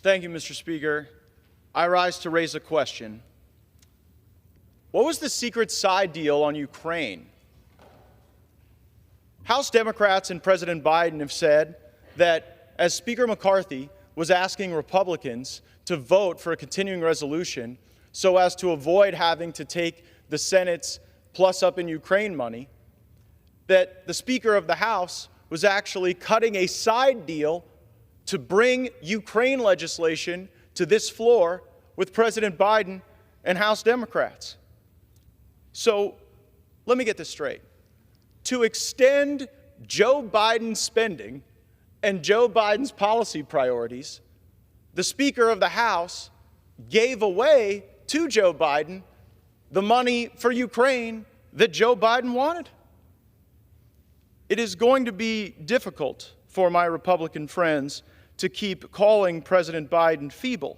Thank you, Mr. Speaker. I rise to raise a question. What was the secret side deal on Ukraine? House Democrats and President Biden have said that as Speaker McCarthy was asking Republicans to vote for a continuing resolution so as to avoid having to take the Senate's plus up in Ukraine money, that the Speaker of the House was actually cutting a side deal to bring Ukraine legislation to this floor with President Biden and House Democrats. So let me get this straight. To extend Joe Biden's spending and Joe Biden's policy priorities, the Speaker of the House gave away to Joe Biden the money for Ukraine that Joe Biden wanted. It is going to be difficult for my Republican friends to keep calling President Biden feeble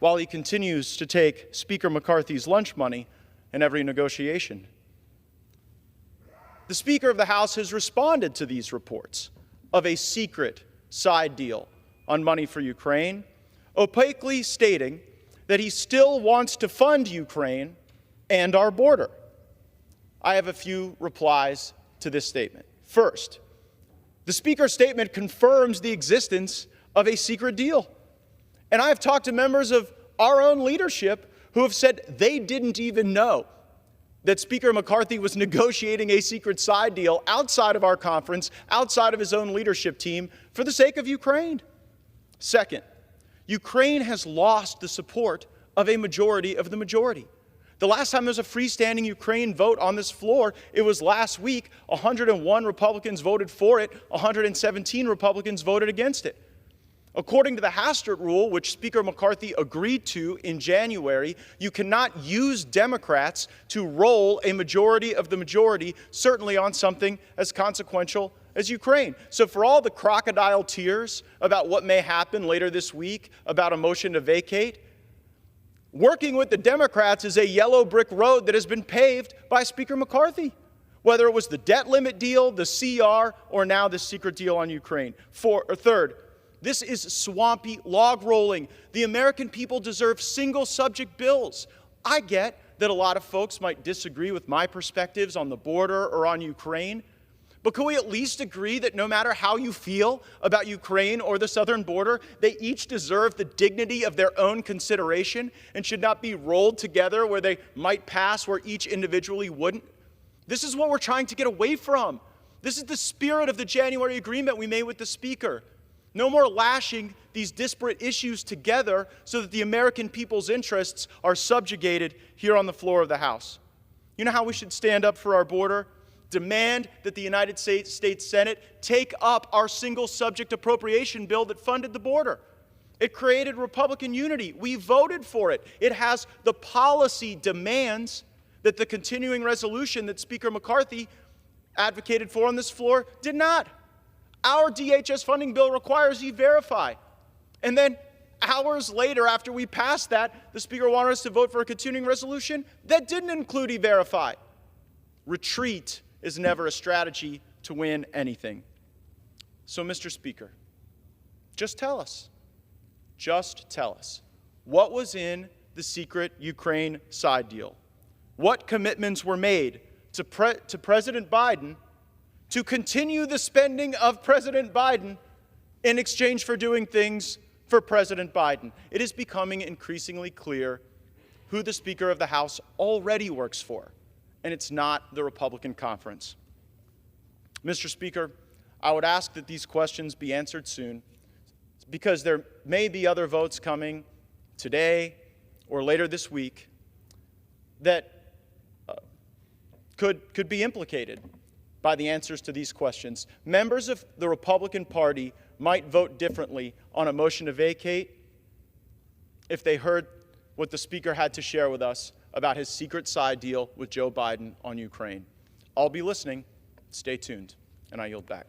while he continues to take Speaker McCarthy's lunch money in every negotiation. The Speaker of the House has responded to these reports of a secret side deal on money for Ukraine, opaquely stating that he still wants to fund Ukraine and our border. I have a few replies to this statement. First, the Speaker's statement confirms the existence of a secret deal. And I have talked to members of our own leadership who have said they didn't even know that Speaker McCarthy was negotiating a secret side deal outside of our conference, outside of his own leadership team, for the sake of Ukraine. Second, Ukraine has lost the support of a majority of the majority. The last time there was a freestanding Ukraine vote on this floor, it was last week. 101 Republicans voted for it, 117 Republicans voted against it. According to the Hastert rule, which Speaker McCarthy agreed to in January, you cannot use Democrats to roll a majority of the majority, certainly on something as consequential as Ukraine. So for all the crocodile tears about what may happen later this week about a motion to vacate, working with the Democrats is a yellow brick road that has been paved by Speaker McCarthy, whether it was the debt limit deal, the CR, or now this secret deal on Ukraine. Third, this is swampy log rolling. The American people deserve single subject bills. I get that a lot of folks might disagree with my perspectives on the border or on Ukraine, but can we at least agree that no matter how you feel about Ukraine or the southern border, they each deserve the dignity of their own consideration and should not be rolled together where they might pass where each individually wouldn't? This is what we're trying to get away from. This is the spirit of the January agreement we made with the Speaker. No more lashing these disparate issues together so that the American people's interests are subjugated here on the floor of the House. You know how we should stand up for our border? Demand that the United States Senate take up our single subject appropriation bill that funded the border. It created Republican unity. We voted for it. It has the policy demands that the continuing resolution that Speaker McCarthy advocated for on this floor did not. Our DHS funding bill requires E-Verify. And then hours later, after we passed that, the Speaker wanted us to vote for a continuing resolution that didn't include E-Verify. Retreat is never a strategy to win anything. So, Mr. Speaker, just tell us, what was in the secret Ukraine side deal? What commitments were made to President Biden to continue the spending of President Biden in exchange for doing things for President Biden? It is becoming increasingly clear who the Speaker of the House already works for, and it's not the Republican conference. Mr. Speaker, I would ask that these questions be answered soon, because there may be other votes coming today or later this week that could be implicated by the answers to these questions. Members of the Republican Party might vote differently on a motion to vacate if they heard what the Speaker had to share with us about his secret side deal with Joe Biden on Ukraine. I'll be listening. Stay tuned, and I yield back.